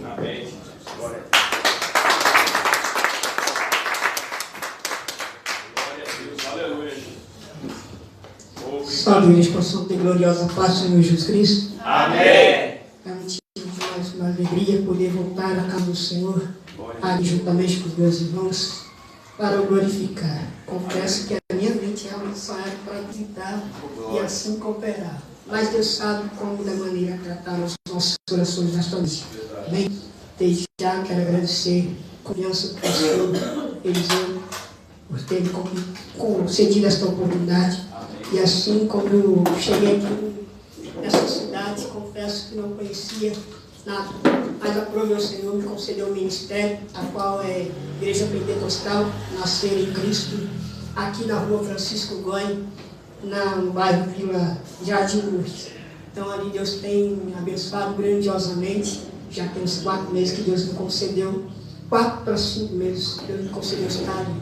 Amém. Glória a Deus. Aleluia. Salve, eles possam ter gloriosa paz do Senhor Jesus Cristo. Amém. É motivo de mais uma alegria poder voltar à casa do Senhor, aqui juntamente com os meus irmãos, para o glorificar. Confesso que a minha mente é só era para gritar e assim cooperar. Mas Deus sabe como, da maneira, tratar os nossos corações nesta noite. Bem, desde já quero agradecer a confiança do pastor Eliseu por ter me concedido esta oportunidade. E assim como eu cheguei aqui nessa cidade, confesso que não conhecia nada, mas aprove ao Senhor me concedeu o ministério, a qual é Igreja Pentecostal, Nascer em Cristo, aqui na rua Francisco Goy, no bairro Vila Jardim Lourdes. Então ali Deus tem me abençoado grandiosamente. Já tem uns 4 meses que Deus me concedeu, 4 para 5 meses Deus me concedeu estar ali.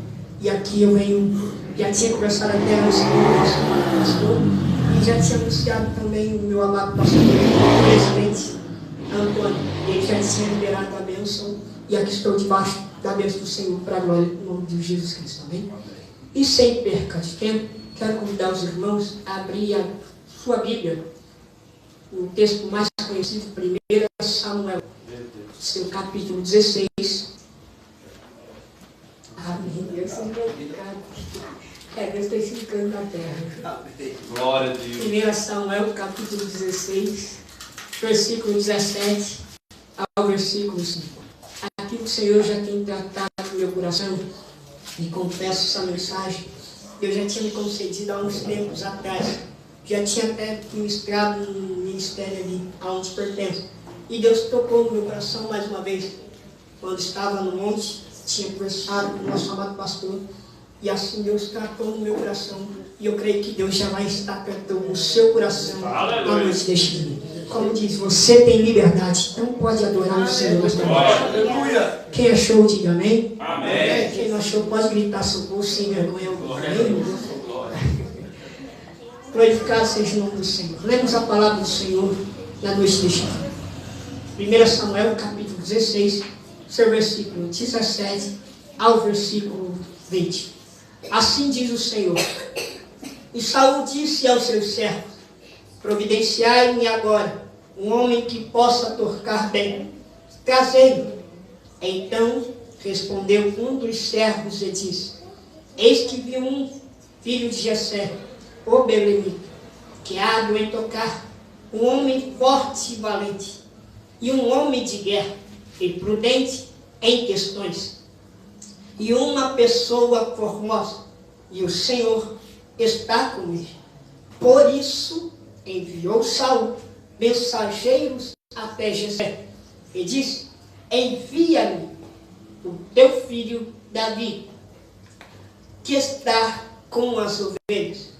E aqui eu venho, já tinha conversado até antes com o nosso pastor, e já tinha anunciado também o meu amado pastor, o presidente Antônio. Ele já tinha liberado a bênção, e aqui estou debaixo da bênção do Senhor, para a glória do nome de Jesus Cristo. Amém? E sem perca de tempo, quero convidar os irmãos a abrir a sua Bíblia, o texto mais conhecido, 1 Samuel, seu capítulo 16. Amém. Deus é glorificado. Deus tem sido canto na terra. Glória a Deus. 1 Samuel, capítulo 16, versículo 17 ao versículo 5. Aqui o Senhor já tem tratado o meu coração, e confesso essa mensagem. Deus já tinha me concedido há uns tempos atrás. Já tinha até ministrado no ministério ali, aonde pertence. E Deus tocou no meu coração mais uma vez, quando estava no monte. Tinha conversado com o nosso amado pastor, e assim Deus tratou no meu coração, e eu creio que Deus já vai estar tratando no seu coração na noite deste dia. Como diz, você tem liberdade, então pode adorar o Senhor nesta noite. Quem achou, diga amém. Amém. Quem não achou, pode gritar socorro sem vergonha. Amém. Glorificado seja o nome do Senhor. Lemos a palavra do Senhor na noite deste dia. 1 Samuel, capítulo 16, seu versículo 17 ao versículo 20. Assim diz o Senhor: E Saul disse aos seus servos: Providenciai-me agora um homem que possa tocar bem. Trazei-o. Então respondeu um dos servos e disse: Eis que vi um filho de Jessé, o belemita, que é hábil em tocar, um homem forte e valente, e um homem de guerra, e prudente em questões, e uma pessoa formosa, e o Senhor está com ele. Por isso enviou Saul mensageiros até Jessé, e disse: Envia-me o teu filho Davi, que está com as ovelhas.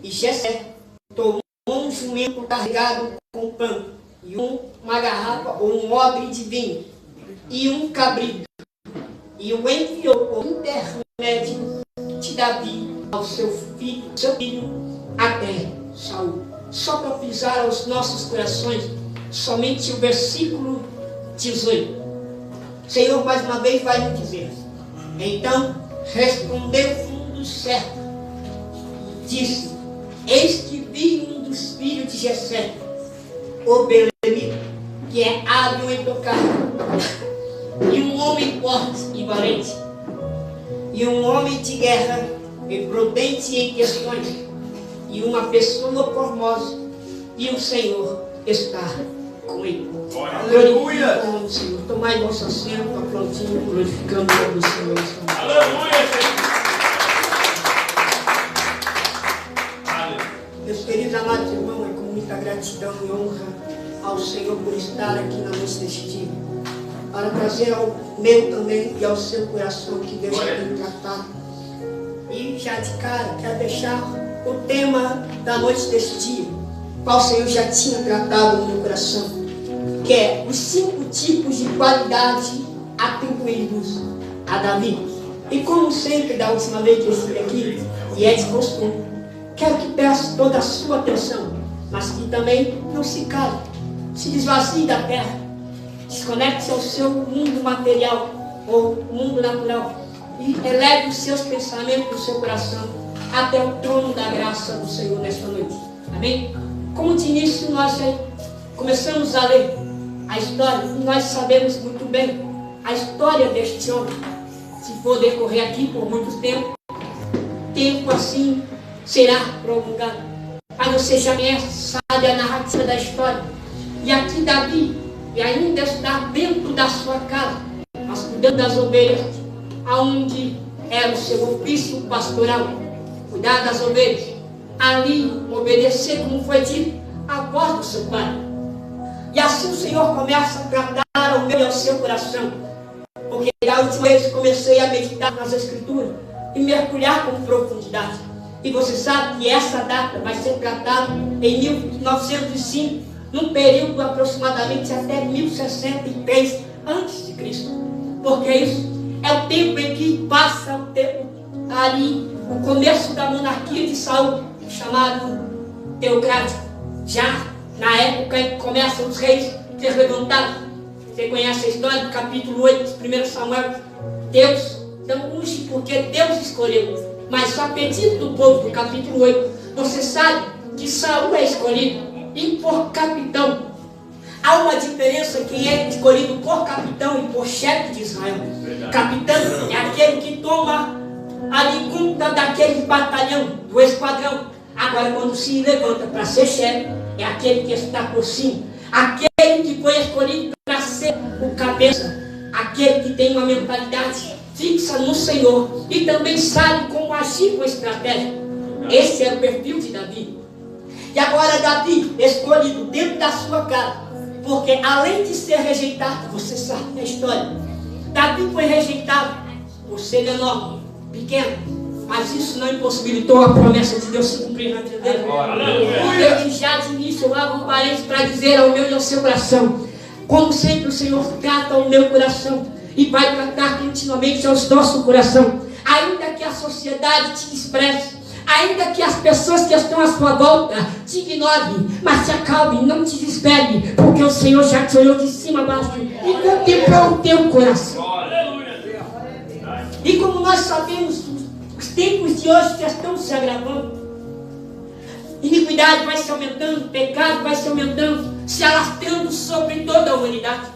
E Jessé tomou um jumento carregado com pão, e uma garrafa ou um odre de vinho, e um cabrito, e o enviou por intermédio de Davi ao seu filho até Saul. Só para pisar aos nossos corações, somente o versículo 18. O Senhor mais uma vez vai nos dizer: Então respondeu um dos servos, e disse: Eis que vi um dos filhos de Jessé, o belemita, que é hábil em tocar, e um homem forte e valente, e um homem de guerra, e prudente em questões, e uma pessoa formosa, e o Senhor está com ele. Aleluia! Senhor, tomai vosso assento, aplaudindo, glorificando o nome do Senhor. Aleluia! Meus queridos amados irmãos, é com muita gratidão e honra ao Senhor por estar aqui na noite deste dia, para trazer ao meu também e ao seu coração que Deus tem tratado. E já de cara quero deixar o tema da noite deste dia, qual o Senhor já tinha tratado no meu coração, que é os 5 tipos de qualidade atribuídos a Davi. E como sempre, da última vez que eu estive aqui, e é de costume, quero que peça toda a sua atenção, mas que também não se cale, se desvazie da terra, Desconecte-se ao seu mundo material ou mundo natural e eleve os seus pensamentos do seu coração até o trono da graça do Senhor nesta noite. Amém? Como de início nós começamos a ler a história, e nós sabemos muito bem a história deste homem. Se for decorrer aqui por muito tempo assim será prolongado. Mas você já sabe a narrativa da história. E aqui Davi, e ainda está dentro da sua casa, mas cuidando das ovelhas, aonde era o seu ofício pastoral, cuidar das ovelhas, ali obedecer, como foi dito, a voz do seu pai. E assim o Senhor começa a tratar ao meu e ao seu coração, porque da última vez comecei a meditar nas Escrituras e mergulhar com profundidade. E você sabe que essa data vai ser tratada em 1905, num período aproximadamente até 1063 a.C. Porque isso é o tempo em que passa o tempo ali, o começo da monarquia de Saul, chamado teocrático. Já na época em que começam os reis a ser levantados. Você conhece a história do capítulo 8 de 1 Samuel? Deus não unge porque Deus escolheu, mas a pedido do povo do capítulo 8. Você sabe que Saul é escolhido e por capitão. Há uma diferença quem é escolhido por capitão e por chefe de Israel. Capitão é aquele que toma ali conta daquele batalhão, do esquadrão. Agora quando se levanta para ser chefe, é aquele que está por cima. Aquele que foi escolhido para ser o cabeça. Aquele que tem uma mentalidade fixa no Senhor e também sabe como agir com estratégia. Esse é o perfil de Davi. E agora Davi, escolhido dentro da sua casa, porque além de ser rejeitado, você sabe a história, Davi foi rejeitado por ser enorme, pequeno, mas isso não impossibilitou a promessa de Deus se cumprir na vida dele. Eu já de início eu abro um parênteses para dizer ao meu e ao seu coração, como sempre o Senhor trata o meu coração e vai tratar continuamente aos nossos coração. Ainda que a sociedade te despreze, ainda que as pessoas que estão à sua volta te ignorem, mas se acalme, não te desespere, porque o Senhor já te olhou de cima a baixo e contemplou o teu coração. E como nós sabemos, os tempos de hoje já estão se agravando. Iniquidade vai se aumentando, pecado vai se aumentando, se alastrando sobre toda a humanidade.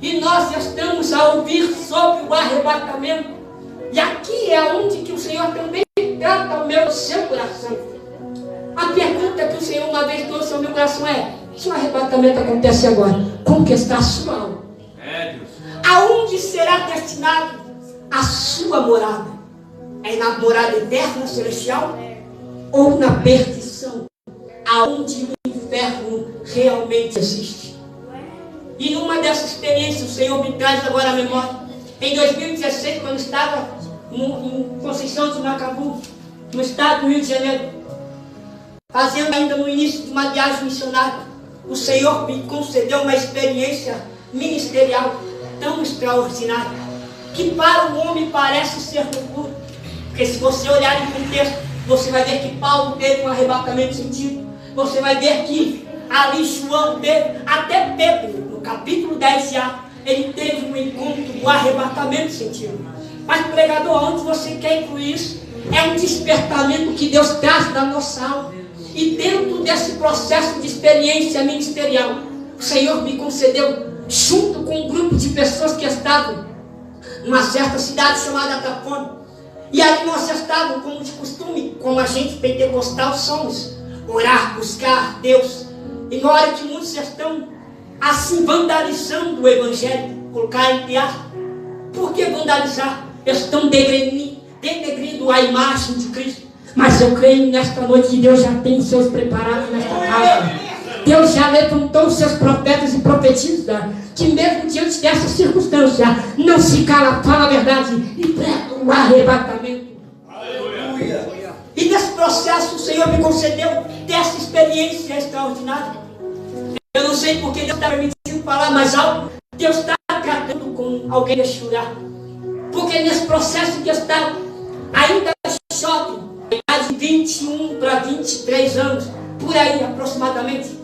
E nós já estamos a ouvir sobre o arrebatamento. E aqui é onde que o Senhor também trata o meu e o seu coração. A pergunta que o Senhor uma vez trouxe ao meu coração é: se o arrebatamento acontece agora, como que está a sua alma? Aonde será destinado a sua morada? É na morada eterna celestial ou na perdição, aonde o inferno realmente existe? E numa dessas experiências o Senhor me traz agora a memória. Em 2016, quando estava em Conceição de Macabu, no estado do Rio de Janeiro, fazendo ainda no início de uma viagem missionária, o Senhor me concedeu uma experiência ministerial tão extraordinária, que para o homem parece ser loucura. Porque se você olhar em contexto, você vai ver que Paulo teve um arrebatamento sentido. Você vai ver que ali João teve, até Pedro, no capítulo 10 já, ele teve um encontro do arrebatamento sentido. Mas pregador, aonde você quer incluir isso? É um despertamento que Deus traz da nossa alma. E dentro desse processo de experiência ministerial, o Senhor me concedeu, junto com um grupo de pessoas que estavam numa certa cidade chamada Cafone. E ali nós estávamos, como de costume, como a gente pentecostal somos, orar, buscar Deus. E na hora que muitos estão assim vandalizando o Evangelho, colocar entre aspas. Por que vandalizar? Estão denegrindo a imagem de Cristo. Mas eu creio nesta noite que Deus já tem os seus preparados nesta casa. Deus já levantou os seus profetas e profetistas, que mesmo diante dessa circunstância, não se cala, fala a verdade e prega o arrebatamento. Aleluia. E nesse processo o Senhor me concedeu dessa experiência extraordinária. Eu não sei porque Deus está permitindo falar, mas algo Deus está tratando com alguém a chorar. Porque nesse processo que está ainda jovem, de 21 para 23 anos, por aí aproximadamente,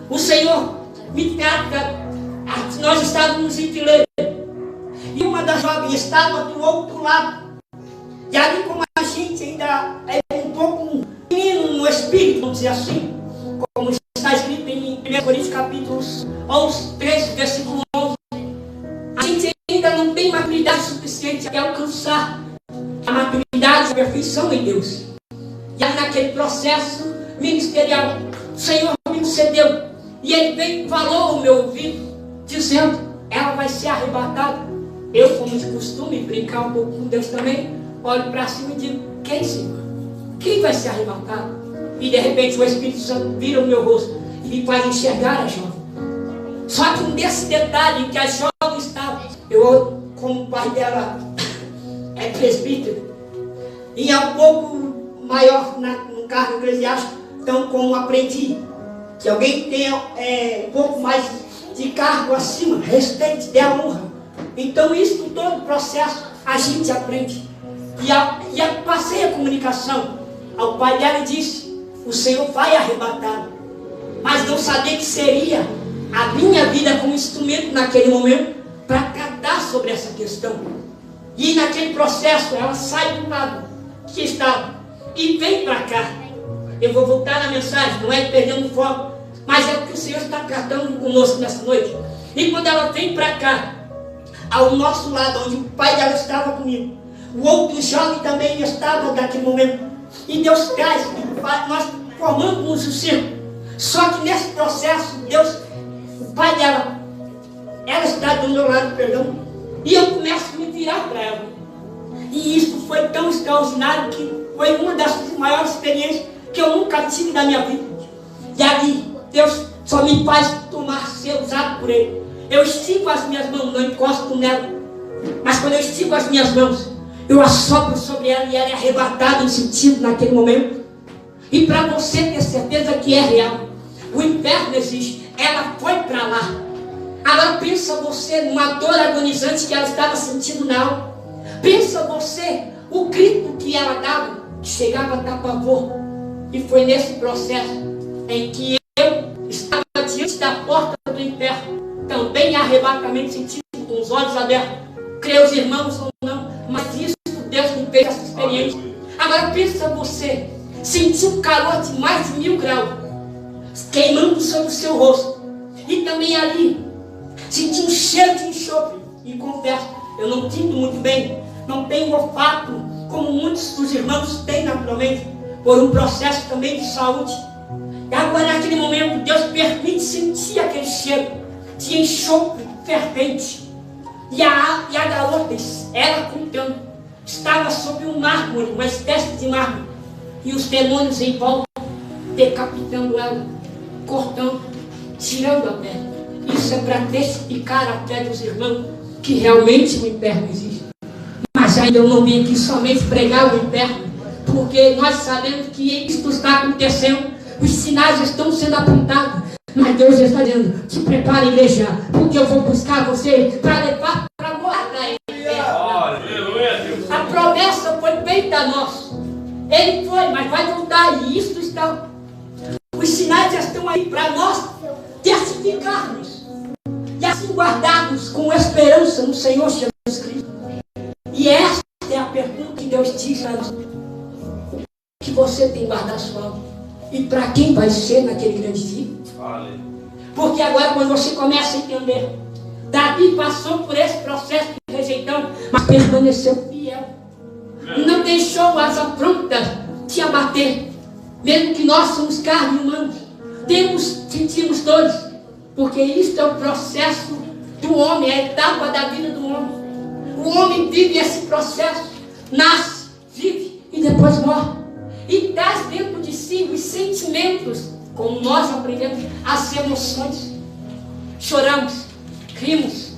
o Senhor me trata Nós estávamos em fileira. E uma das jovens estava do outro lado. E ali, como a gente ainda é um pouco menino no espírito, vamos dizer assim, como está escrito em 1 Coríntios capítulo 11, 13, versículo 11, a gente ainda não tem maturidade suficiente para alcançar a maturidade e a perfeição em Deus. E aí, naquele processo ministerial, o Senhor me concedeu. E Ele veio e falou no meu ouvido, dizendo, ela vai ser arrebatada. Eu, como de costume, brincar um pouco com Deus também, olho para cima e digo, quem, Senhor? Quem vai ser arrebatado? E de repente o Espírito Santo vira o meu rosto e me faz enxergar a jovem. Só que nesse detalhe que a jovem estava, eu, como o pai dela é presbítero, e é um pouco maior no cargo eclesiástico, então como aprendi, que alguém tenha um pouco mais de cargo acima, respeite, dê a honra. Então isso, todo o processo, a gente aprende. E eu passei a comunicação ao pai dela e disse, o Senhor vai arrebatar. Mas não sabia que seria a minha vida como instrumento naquele momento para tratar sobre essa questão. E naquele processo ela sai do lado que estava e vem para cá. Eu vou voltar na mensagem, não é perdendo foco, mas é o que o Senhor está tratando conosco nessa noite. E quando ela vem para cá, ao nosso lado, onde o pai dela estava comigo, o outro jovem também estava naquele momento. E Deus traz, nós formamos o círculo. Só que nesse processo, Deus, o pai dela, ela está do meu lado, perdão, e eu começo a me virar para ela. E isso foi tão extraordinário que foi uma das maiores experiências que eu nunca tive na minha vida. E ali, Deus só me faz tomar ser usado por Ele. Eu estico as minhas mãos, não encosto nela. Mas quando eu estico as minhas mãos, eu assopro sobre ela e ela é arrebatada em sentido naquele momento. E para você ter certeza que é real, o inferno existe. Ela foi para lá. Agora pensa você numa dor agonizante que ela estava sentindo na alma. Pensa você o grito que ela dava, que chegava a dar pavor. E foi nesse processo em que eu estava diante da porta do inferno, também arrebatamento sentido, com os olhos abertos. Creio os irmãos ou não, mas isso Deus me fez essa experiência. Agora pensa você sentir um calor de mais de 1000 graus queimando sobre o seu rosto, e também ali sentir um cheiro de enxofre. E confesso, eu não sinto muito bem, não tenho olfato como muitos dos irmãos têm naturalmente, por um processo também de saúde. E agora naquele momento Deus permite sentir aquele cheiro de enxofre fervente. E a garota, ela contando, estava sobre um mármore, uma espécie de mármore, e os demônios em volta, decapitando ela, cortando, tirando a pele. Isso é para testificar a fé dos irmãos que realmente o inferno existe. Mas ainda eu não vim aqui somente pregar o inferno, porque nós sabemos que isso está acontecendo, os sinais estão sendo apontados, mas Deus está dizendo, te prepare, igreja, porque eu vou buscar você para levar para morar na eterna. A promessa foi feita a nós. Ele foi, mas vai voltar, e isso está. Os sinais já estão aí para nós testificarmos e assim guardarmos com esperança no Senhor Jesus Cristo. E esta é a pergunta que Deus diz a nós: que você tem guardado sua alma, e para quem vai ser naquele grande dia? Porque agora, quando você começa a entender, Davi passou por esse processo de rejeitão, mas permaneceu fiel. Não deixou as afrontas te abater. Mesmo que nós somos carne humana, sentimos dores, porque isso é o processo do homem, é a etapa da vida do homem. O homem vive esse processo, nasce, vive e depois morre. E traz dentro de si os sentimentos, como nós aprendemos, as emoções. Choramos, rimos,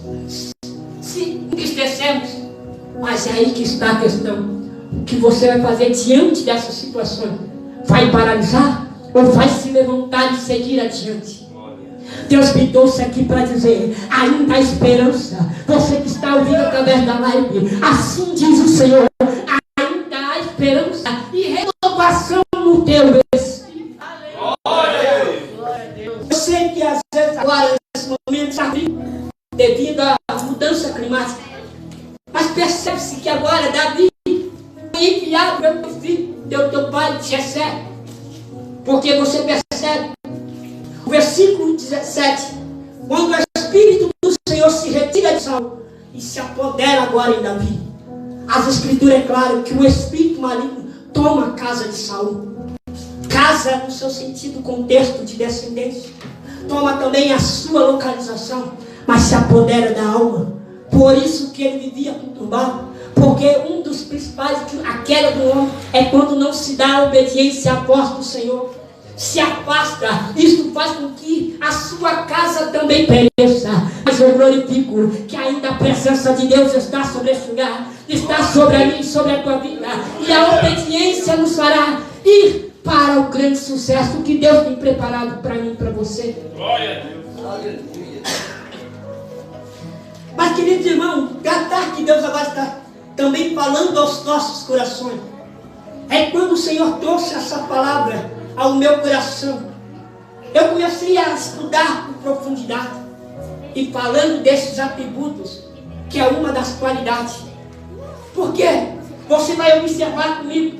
se entristecemos. Mas é aí que está a questão. O que você vai fazer diante dessas situações? Vai paralisar ou vai se levantar e seguir adiante? Deus me trouxe aqui para dizer, ainda há esperança. Você que está ouvindo através da live, assim diz o Senhor, ainda há esperança e renovação no teu espírito. Eu sei que às vezes agora, nesse momento, está vivo, climática. Mas percebe-se que agora Davi foi enviado pelo teu filho, teu pai, Jessé. Porque você percebe, o versículo 17, quando o Espírito do Senhor se retira de Saul e se apodera agora em Davi. As Escrituras é claro que o espírito maligno toma a casa de Saul. Casa no seu sentido, contexto de descendência. Toma também a sua localização, mas se apodera da alma. Por isso que ele vivia conturbado. Porque um dos principais, a queda do homem, é quando não se dá obediência à voz do Senhor. Se afasta, isso faz com que a sua casa também pereça. Mas eu glorifico que ainda a presença de Deus está sobre esse lugar, está sobre a mim, sobre a tua vida. E a obediência nos fará ir para o grande sucesso que Deus tem preparado para mim e para você. Glória a Deus. Mas, queridos irmãos, tratar que Deus agora está também falando aos nossos corações. É quando o Senhor trouxe essa palavra ao meu coração, eu comecei a estudar com profundidade e falando desses atributos, que é uma das qualidades. Porque você vai observar comigo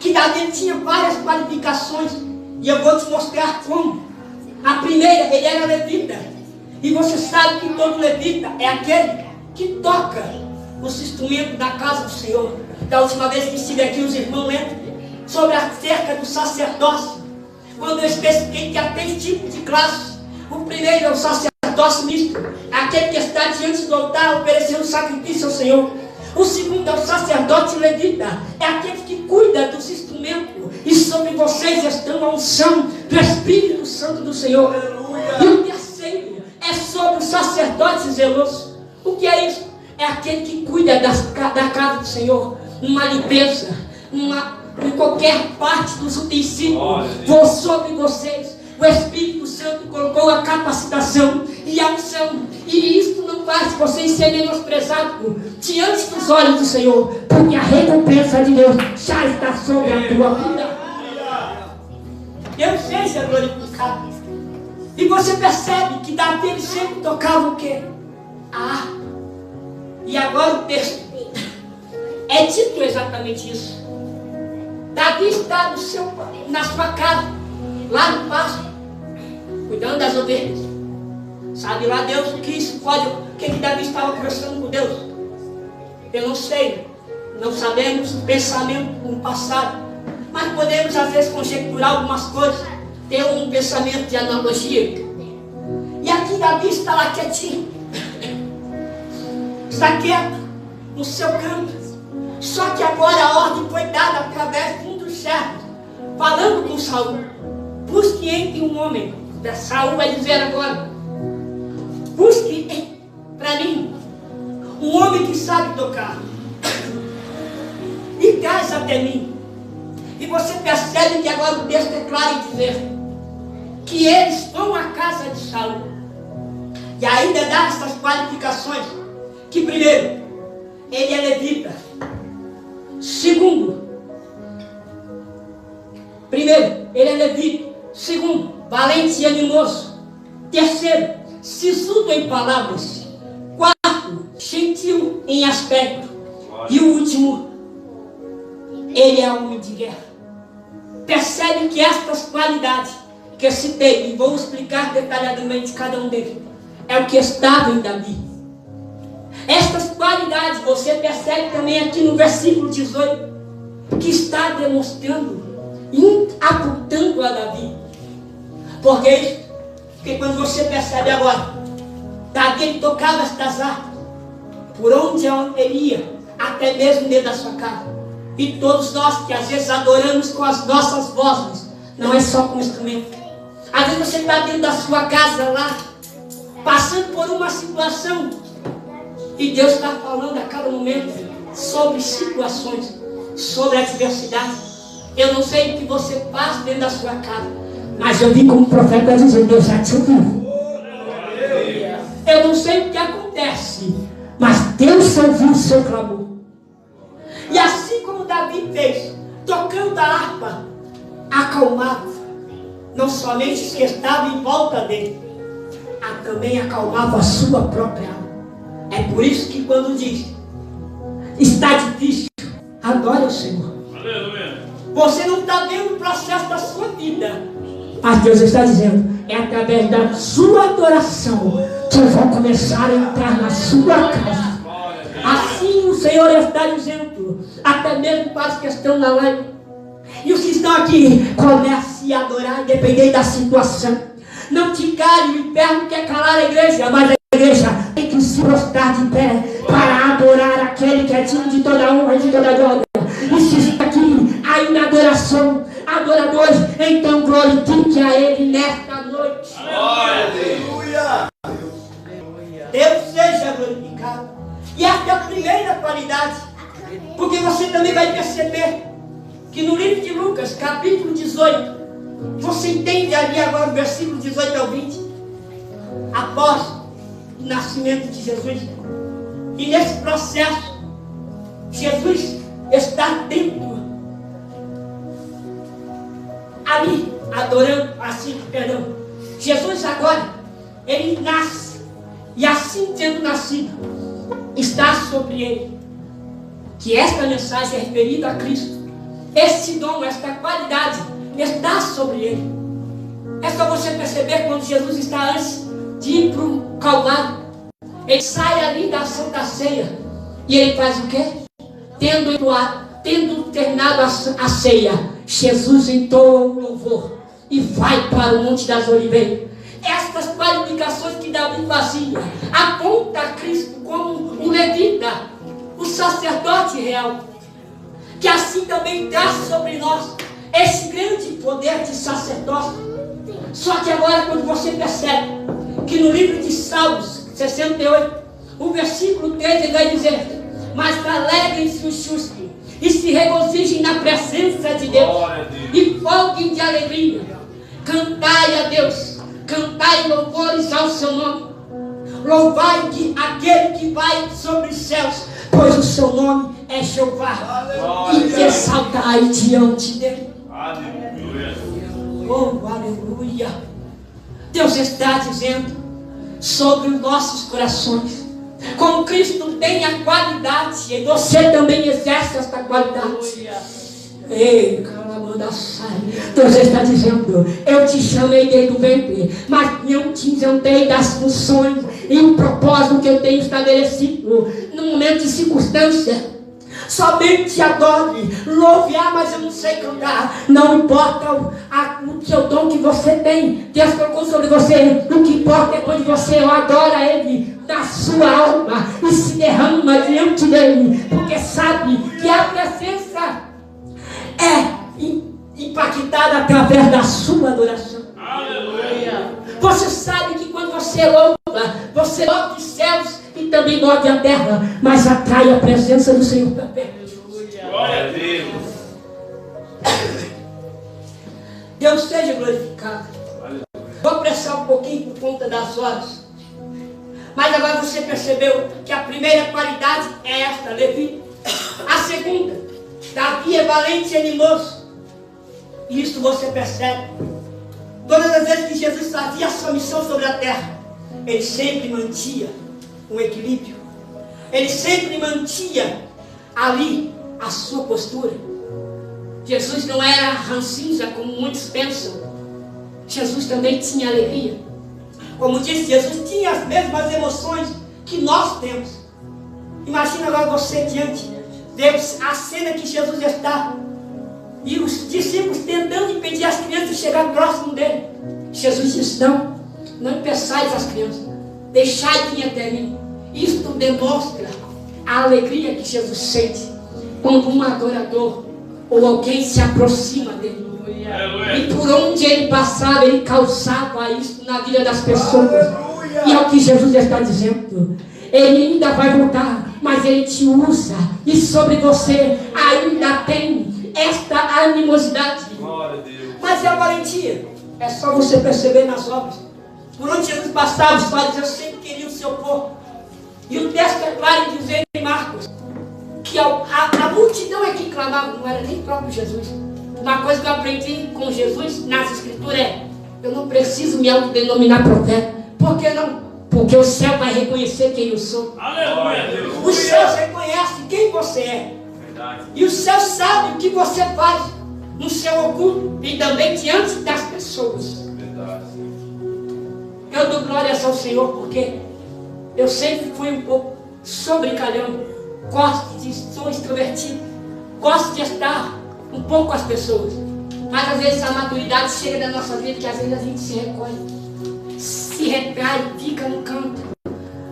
que Davi tinha várias qualificações, e eu vou te mostrar como. A primeira, ele era levita, e você sabe que todo levita é aquele que toca os instrumentos da casa do Senhor. Da última vez que estive aqui, os irmãos lembram sobre acerca do sacerdócio, quando eu especifiquei que há 3 tipos de classes. O primeiro é o sacerdócio misto, aquele que está diante do altar oferecendo sacrifício ao Senhor. O segundo é o sacerdote levita, é aquele que cuida dos instrumentos, e sobre vocês estão a unção do Espírito Santo do Senhor. Aleluia. E o terceiro é sobre o sacerdote zeloso. O que é isso? É aquele que cuida da casa do Senhor, uma limpeza, em qualquer parte dos utensílios. Vou sobre vocês. O Espírito Santo colocou a capacitação e a unção, e isso não faz vocês serem menosprezados diante dos olhos do Senhor, porque a recompensa de Deus já está sobre a tua vida. Deus seja glorificado. E você percebe que Davi ele sempre tocava o quê? A harpa. E agora o texto é dito exatamente isso. Davi está na sua casa, lá no pasto, cuidando das ovelhas. Sabe lá Deus o que isso pode, o que Davi estava conversando com Deus? Eu não sei, não sabemos o pensamento no passado, mas podemos às vezes conjecturar algumas coisas, ter um pensamento de analogia. E aqui Davi está lá quietinho, está quieto no seu canto. Só que agora a ordem foi dada através de um dos servos, falando com Saul: busque entre um homem. Saul vai dizer agora: busque para mim um homem que sabe tocar, e traz até mim. E você percebe que agora o texto é claro em dizer que eles vão à casa de Saul, e ainda dá essas qualificações, que primeiro, ele é levita. Primeiro, ele é levita. Segundo, valente e animoso. Terceiro, sisudo em palavras. Quarto, gentil em aspecto. E o último, ele é homem de guerra. Percebe que estas qualidades que eu citei, e vou explicar detalhadamente cada um deles, é o que estava em Davi. Estas qualidades você percebe também aqui no versículo 18, que está demonstrando e apontando a Davi. Porque quando você percebe agora, Davi ele tocava estas harpas, por onde ele ia, até mesmo dentro da sua casa. E todos nós que às vezes adoramos com as nossas vozes, não é só com instrumento. Às vezes você está dentro da sua casa lá, passando por uma situação, e Deus está falando a cada momento sobre situações, sobre adversidade. Eu não sei o que você faz dentro da sua casa, mas eu vi como profeta dizendo: Deus já te ouviu. Eu não sei o que acontece, mas Deus ouviu o seu clamor. E assim como Davi fez, tocando a harpa, acalmava não somente os que estavam em volta dele, também acalmava a sua própria alma. É por isso que quando diz, está difícil, adore o Senhor. Aleluia. Você não está vendo o processo da sua vida, mas Deus está dizendo, é através da sua adoração que eu vou começar a entrar na sua casa. Assim o Senhor está dizendo, até mesmo para os que estão na live, e os que estão aqui, comece a adorar, independente da situação. Não te cale, o inferno quer calar a igreja, mas a igreja tem que se prostrar de pé para adorar aquele que é digno de toda honra e de toda glória. E se está aqui ainda adoração, adoradores, então glorifique a Ele nesta noite. Aleluia. Deus seja glorificado. E esta é a primeira qualidade, porque você também vai perceber que no livro de Lucas, capítulo 18, você entende ali agora o versículo 18 ao 20, após o nascimento de Jesus. E nesse processo, Jesus está dentro, ali, adorando, assim, perdão. Jesus agora, ele nasce, e assim tendo nascido, está sobre ele. Que esta mensagem é referida a Cristo. Este dom, esta qualidade está sobre ele. É só você perceber quando Jesus está antes de ir para o Calvário. Ele sai ali da Santa Ceia e ele faz o quê? Tendo terminado a ceia, Jesus entoa um louvor e vai para o Monte das Oliveiras. Estas qualificações que Davi fazia aponta a Cristo como um levita, o sacerdote real, que assim também traz sobre nós esse grande poder de sacerdócio. Só que agora, quando você percebe que no livro de Salmos 68, o versículo 13, ele vai dizer: mas alegrem-se os justos e se regozijem na presença de Deus e folguem de alegria. Cantai a Deus, cantai louvores ao seu nome. Louvai aquele que vai sobre os céus, pois o seu nome é Jeová. E exaltai diante dele. Aleluia. Oh, aleluia. Deus está dizendo sobre os nossos corações. Como Cristo tem a qualidade, e você também exerce esta qualidade. Ei, Deus está dizendo: eu te chamei desde o ventre, mas não te isentei das funções e o propósito que eu tenho estabelecido no momento de circunstância. Somente adore, louve, mas eu não sei cantar. Não importa o dom que você tem, Deus colocou sobre você. O que importa é quando você adora Ele na sua alma e se derrama diante dele, porque sabe que a presença é impactada através da sua adoração. Aleluia. Você sabe que quando você louva, você move os céus e também move a terra, mas atrai a presença do Senhor para perto. Glória a Deus. Deus seja glorificado. Vou apressar um pouquinho por conta das horas. Mas agora você percebeu que a primeira qualidade é esta, Levi. A segunda, Davi é valente e animoso. E isso você percebe. Todas as vezes que Jesus fazia a sua missão sobre a terra, ele sempre mantinha um equilíbrio. Ele sempre mantinha ali a sua postura. Jesus não era rancinza como muitos pensam. Jesus também tinha alegria. Como disse, Jesus tinha as mesmas emoções que nós temos. Imagina agora você diante Deus, a cena que Jesus está e os discípulos tentando impedir as crianças de chegar próximo dele. Jesus disse: não impeçais as crianças, deixai vir até mim. Isto demonstra a alegria que Jesus sente quando um adorador ou alguém se aproxima dele. E por onde ele passava, ele causava isso na vida das pessoas. E é o que Jesus está dizendo. Ele ainda vai voltar, mas ele te usa. E sobre você ainda tem esta animosidade. Mas e a valentia? É só você perceber nas obras. Por onde Jesus passava, os fariseus sempre queriam o seu corpo. E o texto é claro em dizer em Marcos que a multidão é que clamava, não era nem próprio Jesus. Uma coisa que eu aprendi com Jesus nas escrituras é: eu não preciso me autodenominar profeta. Por que não? Porque o céu vai reconhecer quem eu sou. Aleluia, Deus. Os céus reconhecem quem você é. Verdade. E o céu sabe o que você faz no seu oculto e também diante das pessoas. Verdade. Eu dou glórias ao Senhor porque eu sempre fui um pouco sobrecalhão. Sou extrovertido. Gosto de estar um pouco com as pessoas. Mas às vezes a maturidade chega na nossa vida que às vezes a gente se recolhe, se retrai, fica no canto.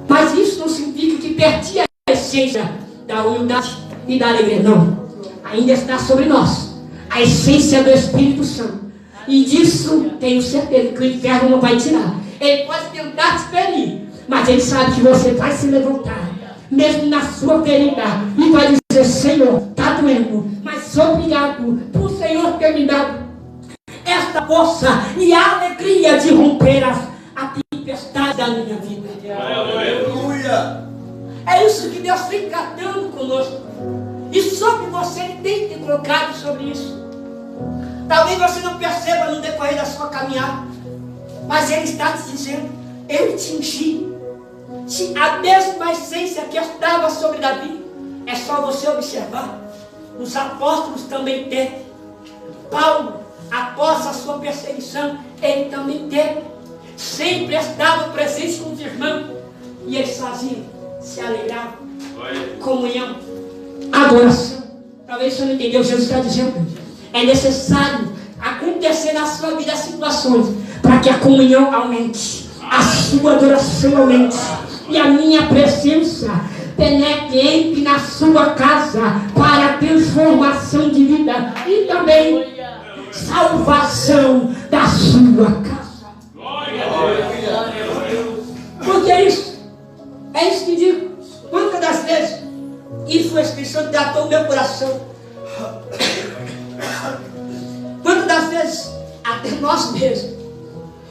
Mas isso não significa que perdi a essência da humildade e da alegria. Não. Ainda está sobre nós a essência do Espírito Santo. E disso tenho certeza que o inferno não vai tirar. Ele pode tentar te ferir, mas ele sabe que você vai se levantar, mesmo na sua ferida, e vai dizer: Senhor, está doendo, mas obrigado por o Senhor ter me dado esta força e a alegria de romper a tempestade da minha vida. Aleluia. É isso que Deus vem tratando conosco. E sobre você Ele tem te colocado sobre isso. Talvez você não perceba no decorrer da sua caminhada, mas Ele está te dizendo: eu te ungi. A mesma essência que estava sobre Davi. É só você observar. Os apóstolos também teve. Paulo, após a sua perseguição, ele também teve. Sempre estava presente com os irmãos. E eles faziam, se alegravam. Comunhão, adoração. Talvez você não entendeu. Jesus está dizendo: é necessário acontecer na sua vida situações para que a comunhão aumente, a sua adoração aumente, e a minha presença penetre, entre na sua casa para a transformação de vida e também salvação da sua casa. Porque é isso que digo. Quantas das vezes isso, o Espírito Santo tratou o meu coração. Quantas das vezes até nós mesmos,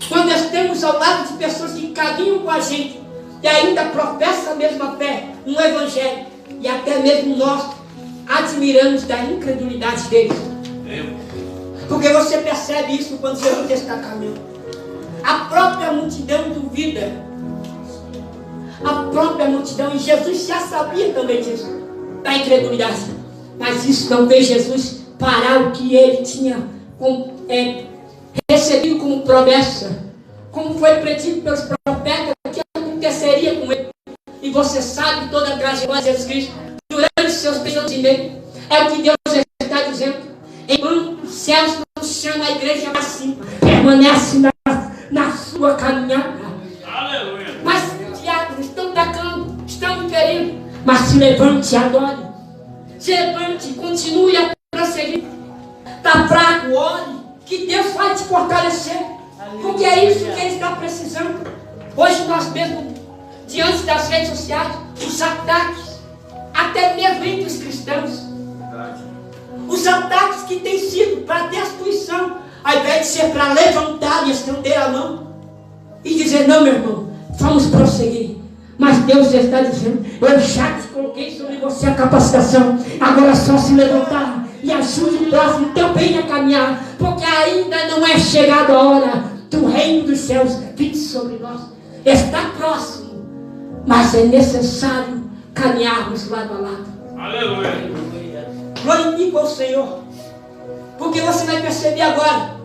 quando estamos ao lado de pessoas que caminham com a gente e ainda professam a mesma fé no Evangelho, e até mesmo nós admiramos da incredulidade deles. Porque você percebe isso quando Jesus está caminhando. A própria multidão duvida. A própria multidão, e Jesus já sabia também disso, da incredulidade. Mas isso não fez Jesus parar o que ele tinha recebido como promessa, como foi predito pelos profetas, que aconteceria com ele. E você sabe toda a trajetória de Jesus Cristo durante os seus 3 anos e meio. É o que Deus está dizendo. Enquanto os céus não chamam a igreja para cima, permanece na sua caminhada. Aleluia. Mas diabos estão atacando, estão querendo. Mas se levante e adore. Se levante e continue a prosseguir. Está fraco, ore, que Deus vai te fortalecer. Porque é isso que Ele está precisando. Hoje nós mesmos, diante das redes sociais, os ataques, até mesmo entre os cristãos, os ataques que têm sido para destruição, ao invés de ser para levantar e estender a mão e dizer: não, meu irmão, vamos prosseguir. Mas Deus já está dizendo: eu já te coloquei sobre você a capacitação, agora é só se levantar e ajude o próximo também a caminhar, porque ainda não é chegada a hora do reino dos céus vir sobre nós. Está próximo, mas é necessário caminharmos lado a lado. Aleluia. Glorifica o Senhor, porque você vai perceber agora,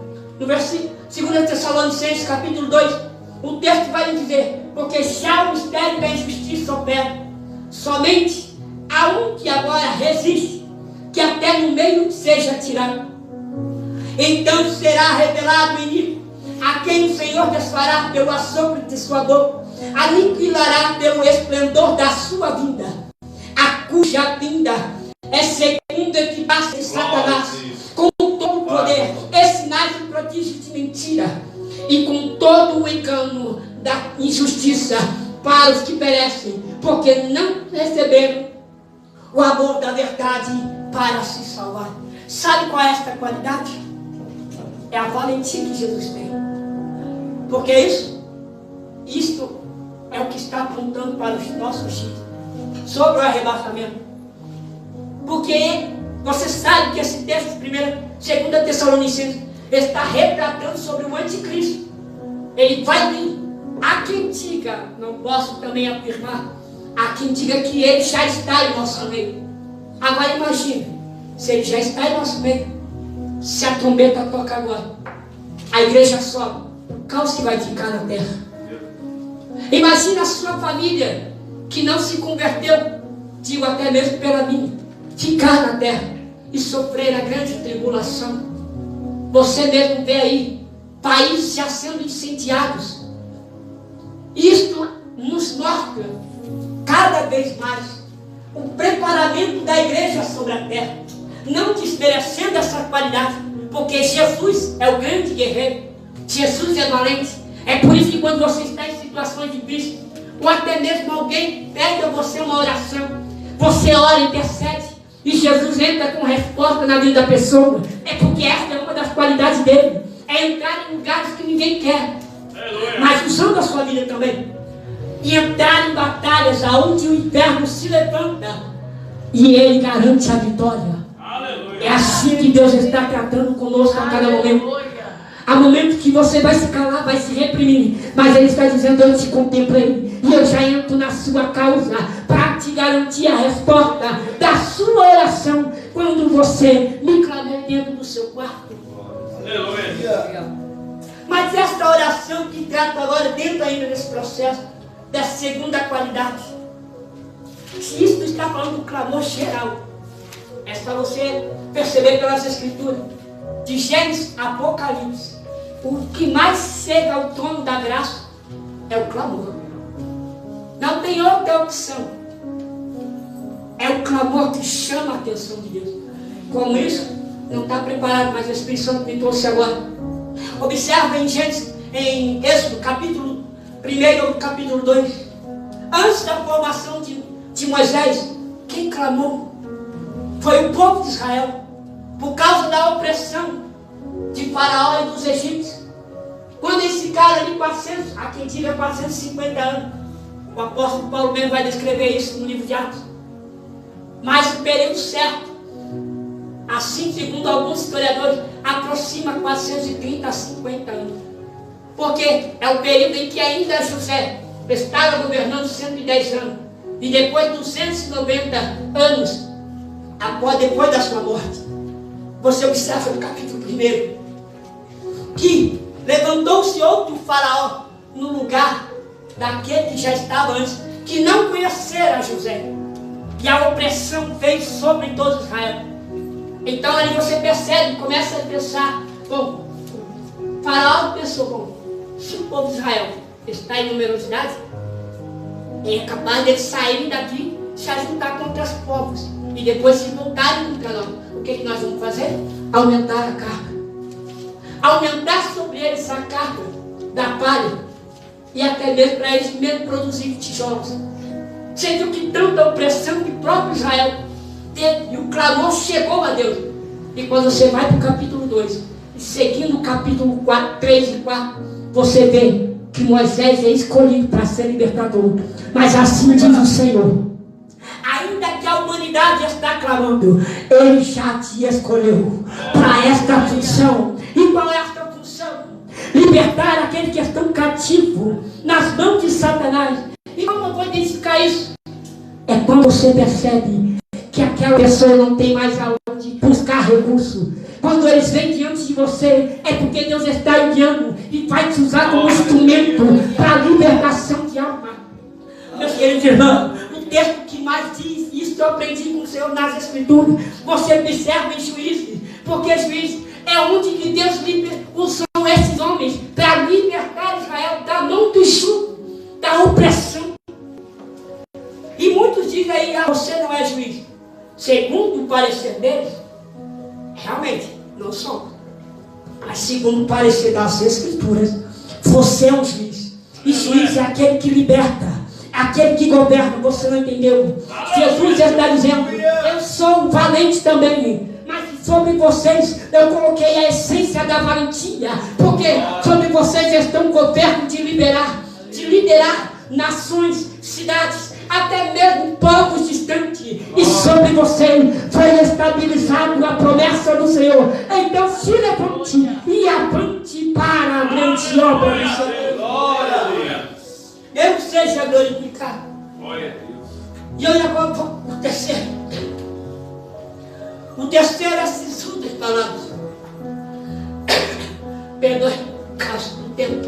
no versículo 2 Tessalonicenses capítulo 2, o texto vai lhe dizer: porque já o mistério da injustiça opera, somente há um que agora resiste, que até no meio seja tirado. Então será revelado o inimigo, a quem o Senhor desfará pelo assopro de sua boca, aniquilará pelo esplendor da sua vinda, a cuja vinda é segundo eficácia de Satanás, com todo o poder, e sinais e prodígios de mentira, e com todo o engano da injustiça para os que perecem, porque não receberam o amor da verdade para se salvar. Sabe qual é esta qualidade? É a valentia que Jesus tem. Porque isto é o que está apontando para os nossos dias sobre o arrebatamento. Porque você sabe que esse texto, 2 Tessalonicenses, está retratando sobre o anticristo. Ele vai vir Há quem diga, não posso também afirmar, há quem diga que ele já está em nosso meio. Agora imagine, se ele já está em nosso meio, se a trombeta toca agora, a igreja sobe, o caos que vai ficar na terra. Imagina a sua família que não se converteu, digo até mesmo pela minha, ficar na terra e sofrer a grande tribulação. Você mesmo vê aí países já sendo incendiados. Isto nos mostra cada vez mais o preparamento da igreja sobre a terra, não desmerecendo essa qualidade, porque Jesus é o grande guerreiro, Jesus é valente. É por isso que quando você está em situações difíceis, ou até mesmo alguém pede a você uma oração, você ora e intercede, e Jesus entra com resposta na vida da pessoa. É porque essa é uma das qualidades dele, é entrar em lugares que ninguém quer, mas usando a sua vida também, e entrar em batalhas aonde o inferno se levanta, e ele garante a vitória. Aleluia. É assim que Deus está tratando conosco a cada momento. Há momentos que você vai se calar, vai se reprimir, mas Ele está dizendo: eu te contemplei e eu já entro na sua causa para te garantir a resposta da sua oração quando você me clamou dentro do seu quarto. Aleluia. Mas esta oração que trata agora, dentro ainda desse processo, da segunda qualidade, se isto está falando do clamor geral, é para você perceber pelas Escrituras, de Gênesis a Apocalipse, o que mais chega ao trono da graça é o clamor. Não tem outra opção. É o clamor que chama a atenção de Deus. Como isso, não está preparado, mas a Espírito Santo me trouxe agora. Observa em Gênesis, em Êxodo, capítulo 1 ou capítulo 2. Antes da formação de Moisés, quem clamou foi o povo de Israel, por causa da opressão de Faraó e dos egípcios. Quando eles ficaram ali 400, há quem diga 450 anos, o apóstolo Paulo mesmo vai descrever isso no livro de Atos. Mas o período certo, assim segundo alguns historiadores, aproxima 430 a 50 anos. Porque é o período em que ainda José estava governando 110 anos. E depois 290 anos, depois da sua morte. Você observa no capítulo 1 que levantou-se outro faraó no lugar daquele que já estava antes, que não conhecera José, e a opressão veio sobre todo Israel. Então ali você percebe, começa a pensar: bom, o faraó pensou: bom, se o povo de Israel está em numerosidade, é capaz de eles saírem daqui, se ajuntar contra os povos e depois se voltarem contra nós. O que nós vamos fazer? Aumentar a carga. Aumentar sobre eles a carga da palha, e até mesmo para eles mesmo produzir tijolos. Você viu que tanta opressão que o próprio Israel teve, e o clamor chegou a Deus. E quando você vai para o capítulo 2, e seguindo o capítulo 4, 3 e 4, você vê que Moisés é escolhido para ser libertador. Mas assim diz o Senhor: ainda que a humanidade está clamando, Ele já te escolheu para esta função. E qual é esta função? Libertar aqueles que estão cativos nas mãos de Satanás. E como eu vou identificar isso? É quando você percebe que aquela pessoa não tem mais aonde buscar recurso. Quando eles vêm diante de você, é porque Deus está enviando e vai te usar como instrumento para a libertação de alma. Meus queridos irmãos, o texto que mais diz, isso eu aprendi com o Senhor nas Escrituras, você observa em Juízes, porque Juízes é onde que Deus usou esses homens para libertar Israel da mão do jugo, da opressão. E muitos dizem aí: você não é juiz. Segundo o parecer deles, realmente não somos. Mas segundo o parecer das Escrituras, você é um juiz. E juiz é aquele que liberta, aquele que governa. Você não entendeu? Jesus está dizendo: eu sou um valente também, mas sobre vocês eu coloquei a essência da valentia, porque sobre vocês estão o governo de liderar nações, cidades, até mesmo povos distantes. E sobre você foi estabilizado a promessa do Senhor. Então se levante e avante para a grande obra do Senhor. Deus seja glorificado. Glória a Deus. E eu agora vou para o terceiro. O terceiro é sisudo de palavras. Perdoe, caso do tempo.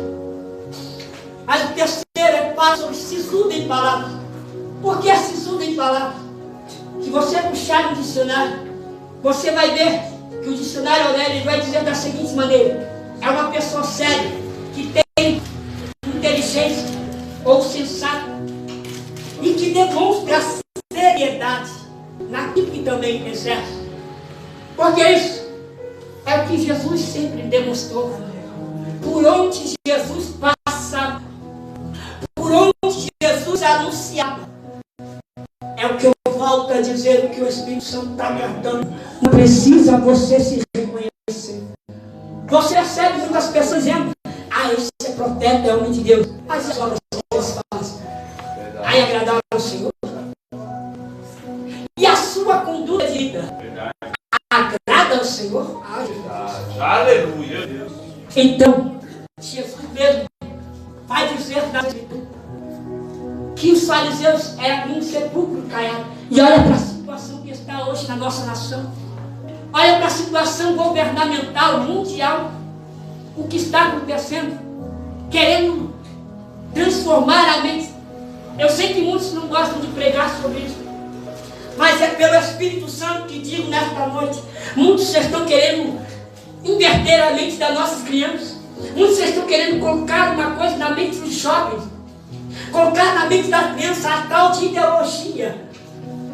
Aí o terceiro é para sobre sisudo em palavras. Por que sisudo em palavras? Se você puxar no dicionário, você vai ver que o dicionário Aurélio vai dizer da seguinte maneira: é uma pessoa séria, que tem inteligência ou sensato e que demonstra seriedade naquilo que também exerce. Porque isso é o que Jesus sempre demonstrou. Por onde Jesus passava, por onde Jesus anunciava, é o que eu volto a dizer, o que o Espírito Santo está guardando. Não precisa você se reconhecer. Você recebe muitas pessoas dizendo: ah, esse é profeta, é homem de Deus. Mas as obras que eles fazem, aí agradaram ao Senhor. E a sua conduta de vida agrada ao Senhor? Aleluia, Deus. Então, Jesus mesmo vai dizer na Escritura que os fariseus eram um sepulcro caiado. E olha para a situação que está hoje na nossa nação. Olha para a situação governamental, mundial. O que está acontecendo. Querendo transformar a mente. Eu sei que muitos não gostam de pregar sobre isso. Mas é pelo Espírito Santo que digo nesta noite. Muitos estão querendo inverter a mente das nossas crianças. Muitos estão querendo colocar uma coisa na mente dos jovens. Colocar na mente das crianças a tal de ideologia.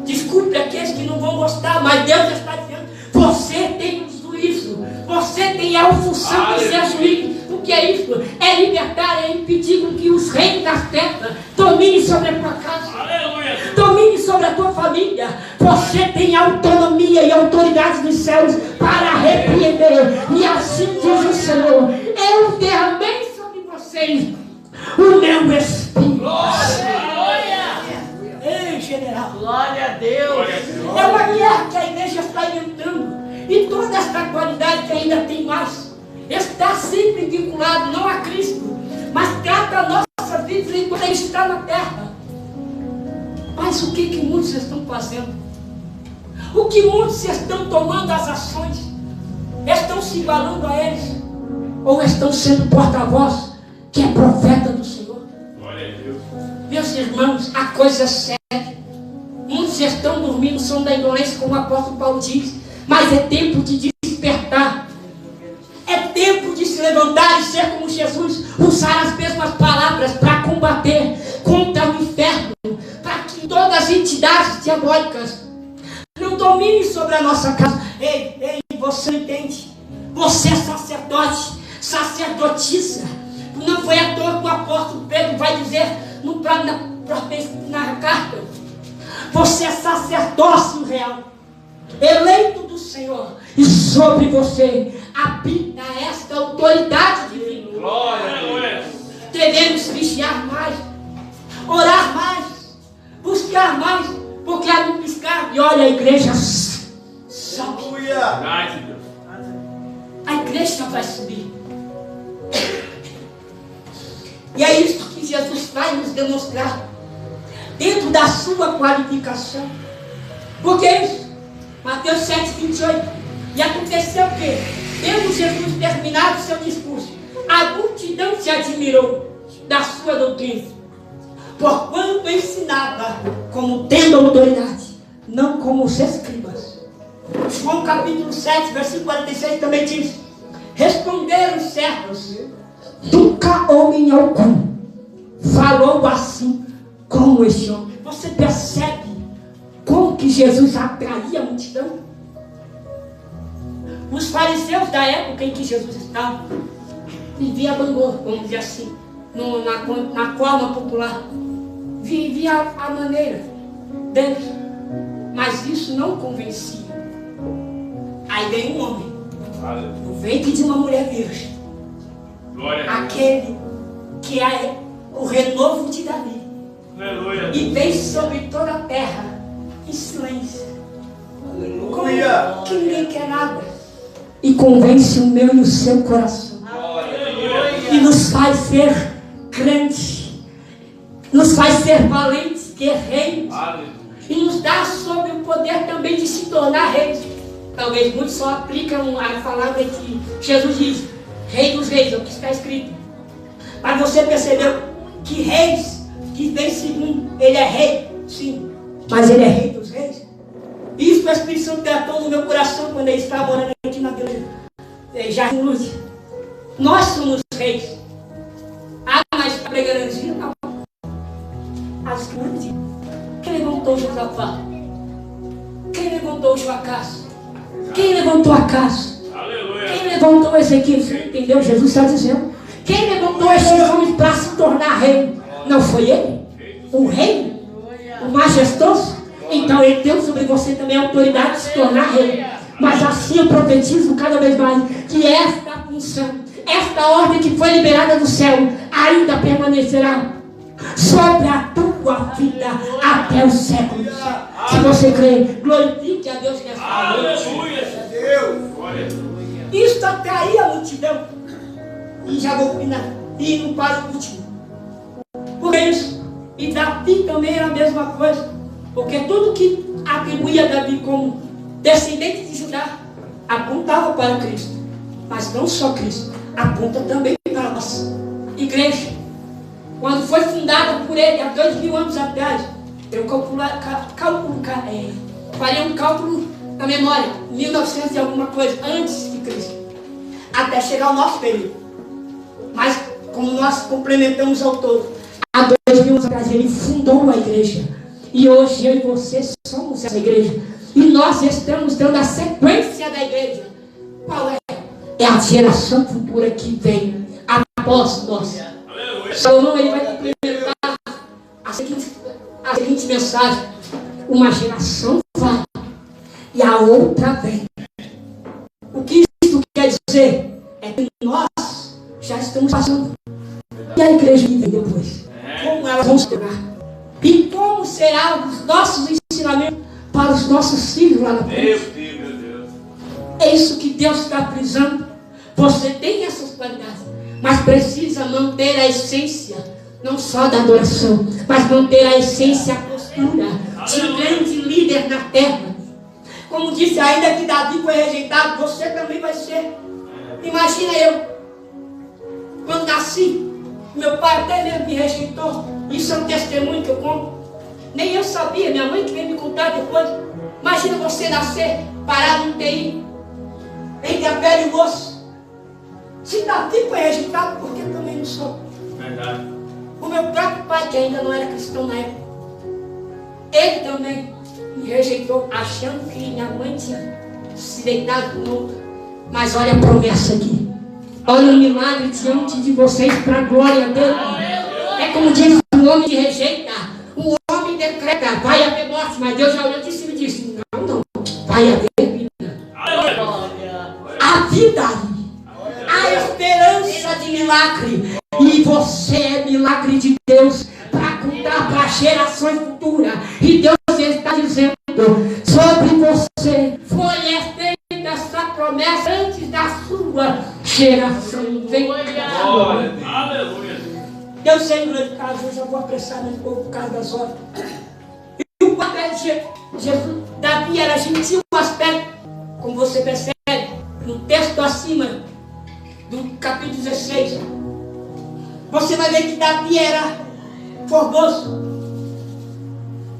Desculpe aqueles que não vão gostar, mas Deus está dizendo: você tem um juízo. Você tem a função de ser juiz. O que é isso? É libertar, é impedir com que os reis das terras dominem sobre a tua casa. Aleluia. Domine sobre a tua família. Você tem autonomia e autoridade dos céus para repreender. E assim diz o Senhor: eu derramei sobre vocês o meu Espírito. Glória. Ei, general. Glória a Deus. Glória a Deus. É uma guerra que a igreja está inventando. E toda esta qualidade que ainda tem mais está sempre vinculado não a Cristo, mas trata a nossa vida enquanto Ele está na terra. Mas o que muitos estão fazendo? O que muitos estão tomando as ações? Estão se igualando a eles? Ou estão sendo porta-voz que é profeta do Senhor? Glória a Deus. Meus irmãos, a coisa é séria. Muitos estão dormindo, são da indolência, como o apóstolo Paulo diz. Mas é tempo de despertar. É tempo de se levantar e ser como Jesus. Usar as mesmas palavras para combater contra o inferno. Para que todas as entidades diabólicas não dominem sobre a nossa casa. Ei, você entende? Você é sacerdote, sacerdotisa. Não foi à toa que o apóstolo Pedro vai dizer na carta: você é sacerdócio real, eleito do Senhor, e sobre você habita esta autoridade divina. Glória a Deus. Devemos vigiar mais, orar mais, buscar mais, porque a não piscar e olha a igreja sobe. Verdade, Deus. A igreja vai subir. E é isso que Jesus vai nos demonstrar dentro da sua qualificação. Porque é isso. Mateus 7:28. E aconteceu o quê? Tendo Jesus terminado o seu discurso, a multidão se admirou da sua doutrina, porquanto ensinava como tendo autoridade, não como os escribas. João capítulo 7, versículo 46 também diz: responderam os servos: nunca homem algum falou assim como este homem. Você percebe como que Jesus atraía a multidão? Os fariseus da época em que Jesus estava viviam a gangorra, vamos dizer assim, na forma popular. Vivia a maneira deles, mas isso não convencia. Aí vem um homem, no ventre de uma mulher virgem, aquele que é o renovo de Davi, Aleluia. e vem sobre toda a terra em silêncio, Aleluia. que ninguém quer nada, e convence o meu e o seu coração, Aleluia. e nos faz ser crente, nos faz ser valentes, guerreiros, Aleluia. e nos dá sobre o poder também de se tornar reis. Talvez muitos só aplicam a palavra que Jesus diz, Rei dos Reis, é o que está escrito. Mas você percebeu que reis, que vem segundo, ele é rei, sim, mas ele é Rei dos Reis. Isso o Espírito Santo tratou no meu coração quando ele estava orando aqui na igreja. Jardim Luz. Nós somos reis. Ah, mas está pregando assim? Não. As escrituras. Quem levantou Josafá? Quem levantou Joacás? Quem levantou Acás? Aleluia. Quem levantou Ezequiel? Você entendeu? Jesus está dizendo. Quem levantou esses homens para se tornar rei? Não foi ele? O rei? O majestoso? Então ele deu sobre você também a autoridade de se tornar rei. Mas assim eu profetizo cada vez mais que esta função, esta ordem que foi liberada do céu, ainda permanecerá sobre a tua vida até os séculos. Se você crê, glorifique a Deus nesta noite. Aleluia. Deus. Glória. Isso atraiu a multidão. E já vou indo para o último. Por isso, e Davi também era a mesma coisa. Porque tudo que atribuía a Davi como descendente de Judá apontava para Cristo. Mas não só Cristo, aponta também para nós. Igreja, quando foi fundada por ele há 2000 anos atrás, eu farei um cálculo na memória, 1900 e alguma coisa, antes de Cristo, até chegar ao nosso período. Mas como nós complementamos ao todo, há 2000 anos atrás ele fundou a igreja. E hoje eu e você somos essa igreja. E nós estamos dando a sequência da igreja. Qual é? É a geração futura que vem após nós. Aleluia. Salomão ele vai complementar a seguinte mensagem. Uma geração vai e a outra vem. O que isso quer dizer? É que nós já estamos passando. E a igreja que vem depois? Como elas vão se tornar? E como serão os nossos ensinamentos para os nossos filhos lá na frente? Meu Deus. É isso que Deus está precisando. Você tem essas qualidades, mas precisa manter a essência, não só da adoração, mas manter a essência, a postura de um grande líder na terra. Como disse, ainda que Davi foi rejeitado, você também vai ser. Imagina eu, quando nasci, meu pai até mesmo me rejeitou. Isso é um testemunho que eu conto. Nem eu sabia, minha mãe que veio me contar depois. Imagina você nascer parado em TI, entre a pele e o osso. Se Davi foi rejeitado, por que eu também não sou? Verdade. O meu próprio pai, que ainda não era cristão na época, ele também me rejeitou, achando que minha mãe tinha se deitado com outro. Mas olha a promessa aqui. Olha o milagre diante de vocês para a glória dele. É como diz um homem que rejeita, um homem decreta, vai haver morte, mas Deus já olhou de cima e disse, não, vai haver vida. A vida aí, a esperança de milagre. E você é milagre de Deus para contar para gerações futuras. E Deus está dizendo sobre você, foi feita essa promessa antes da sua geração. Vem Glória. Aleluia. Deus sei glorificado, eu já vou apressar um pouco por causa das horas. E o papel de Jesus, Davi era gentil no aspecto, como você percebe, no texto acima do capítulo 16. Você vai ver que Davi era formoso,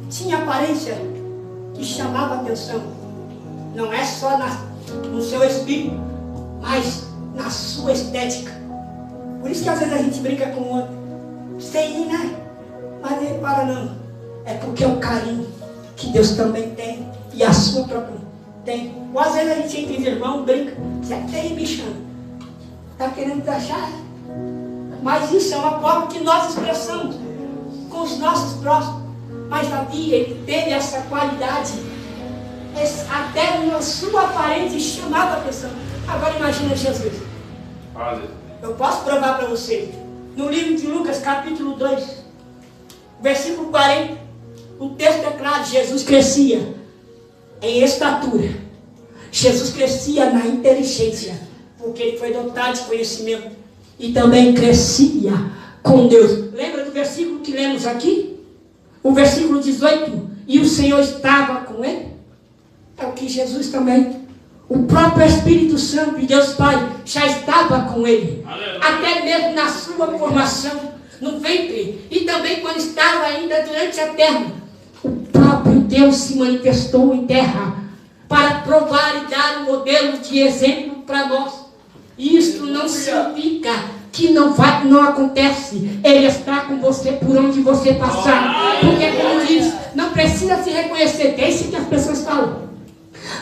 tinha aparência que chamava a atenção. Não é só no seu espírito, mas na sua estética. Por isso que às vezes a gente brinca com o outro. Sem ir, né? Mas nem para não. É porque é o carinho que Deus também tem. E a sua própria tem. Ou às vezes a gente entre irmãos brinca. Você tem, bichão. Está querendo te achar? Mas isso é uma forma que nós expressamos com os nossos próximos. Mas Davi, ele teve essa qualidade. Até na sua aparência chamava a atenção. Agora imagina Jesus. Eu posso provar para você. No livro de Lucas, capítulo 2, versículo 40, o texto é claro, Jesus crescia em estatura. Jesus crescia na inteligência, porque ele foi dotado de conhecimento. E também crescia com Deus. Lembra do versículo que lemos aqui, o versículo 18, e o Senhor estava com ele, é o que Jesus também, o próprio Espírito Santo de Deus Pai já estava com ele, até mesmo na sua formação, no ventre, e também quando estava ainda durante a terra, o próprio Deus se manifestou em terra, para provar e dar um modelo de exemplo para nós. Isso não significa que não acontece. Ele está com você por onde você passar. Porque, como diz, não precisa se reconhecer. É isso que as pessoas falam.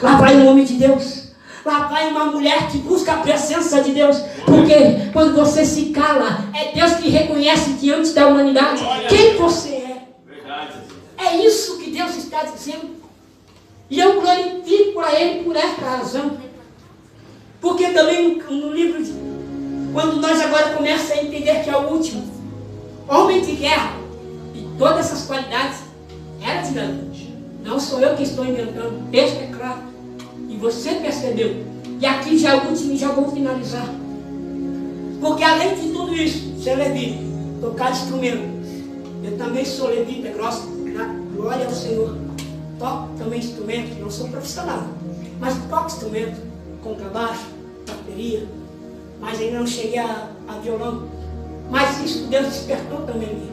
Lá vai um homem de Deus. Lá vai uma mulher que busca a presença de Deus. Porque quando você se cala, é Deus que reconhece diante da humanidade quem você é. É isso que Deus está dizendo. E eu glorifico a Ele por esta razão. Porque também no livro, quando nós agora começamos a entender que é o último, homem de guerra, e todas essas qualidades, era de Davi. Não sou eu que estou inventando, texto é claro. E você percebeu. E aqui já é o último e já vou finalizar. Porque além de tudo isso, ser levita, tocar instrumento. Eu também sou levita, glória ao Senhor. Toco também instrumento, não sou profissional, mas toco instrumento, contrabaixo, bateria, mas ainda não cheguei a violão. Mas isso Deus despertou também em mim.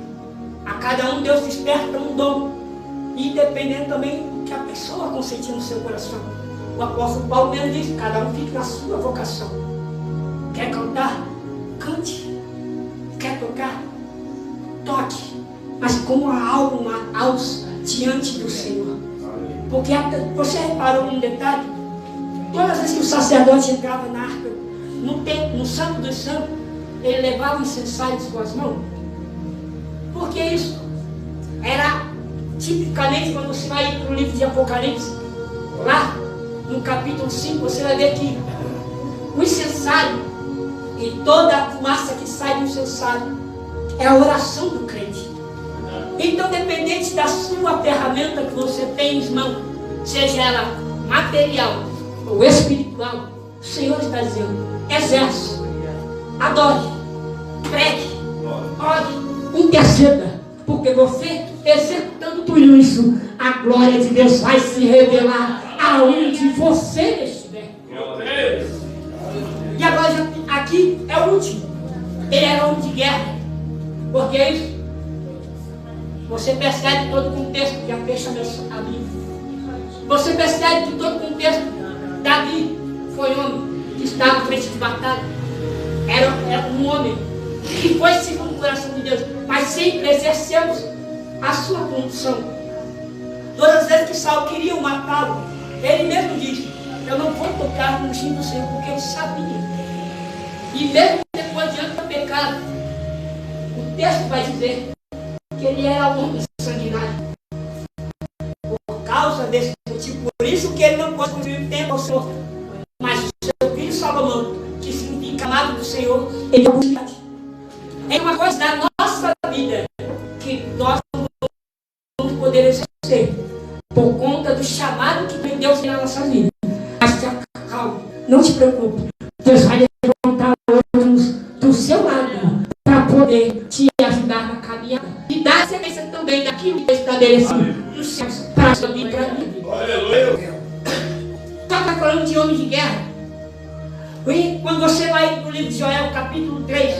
A cada um Deus desperta um dom, e dependendo também do que a pessoa consentir no seu coração. O apóstolo Paulo mesmo diz, cada um fica na sua vocação. Quer cantar? Cante. Quer tocar? Toque. Mas com a alma alça diante do Senhor. Porque você reparou num detalhe? Todas as vezes que o sacerdote entrava na arca, no Santo dos Santos, ele levava o incensário em suas mãos. Porque isso era tipicamente, quando você vai para o livro de Apocalipse, lá no capítulo 5, você vai ver que o incensário e toda a fumaça que sai do incensário é a oração do crente. Então, dependente da sua ferramenta que você tem em mão, seja ela material ou espiritual, o Senhor está dizendo, exerce, adore, pregue, ore, interceda, porque você, executando tudo isso, a glória de Deus vai se revelar aonde você estiver. E agora, aqui é o último. Ele era homem de guerra. Porque é isso. Você percebe todo o contexto, já fecha a Bíblia. Você percebe que todo o contexto, Davi foi homem que estava à frente de batalha. Era um homem que foi segundo o coração de Deus, mas sempre exercemos a sua condição. Todas as vezes que Saul queria matá-lo, ele mesmo disse, eu não vou tocar no ungido do Senhor, porque ele sabia. E mesmo depois diante do pecado, o texto vai dizer que ele era um homem sanguinário. Por causa desse motivo, por isso que ele não pode construir o templo ao Senhor. Mas o seu filho Salomão, que significa amado do Senhor, ele é uma coisa da nossa vida que nós não vamos poder exercer por conta do chamado que Deus tem na nossa vida. Mas calma, não te preocupe. Deus vai levantar outros do seu lado para poder te ajudar na caminhada e dar sequência também daquilo que estabelecido nos céus para a sua vida. Está falando de homem de guerra. E quando você vai para o livro de Joel, capítulo 3,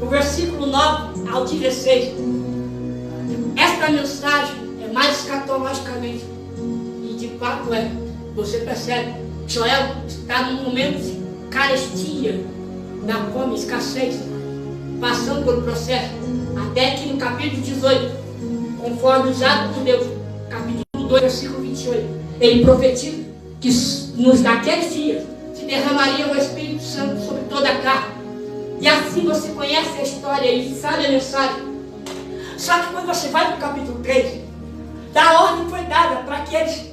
o versículo 9 ao 16, esta mensagem é mais escatologicamente, e de fato é, você percebe, Joel está num momento de carestia, da fome, escassez, passando pelo processo, até que no capítulo 18, conforme os atos de Deus, capítulo 2, versículo 28, ele profetiza que naqueles dias se derramaria o Espírito Santo sobre toda a carne. E assim você conhece a história e sabe a mensagem. Só que quando você vai para o capítulo 3, a ordem foi dada para que eles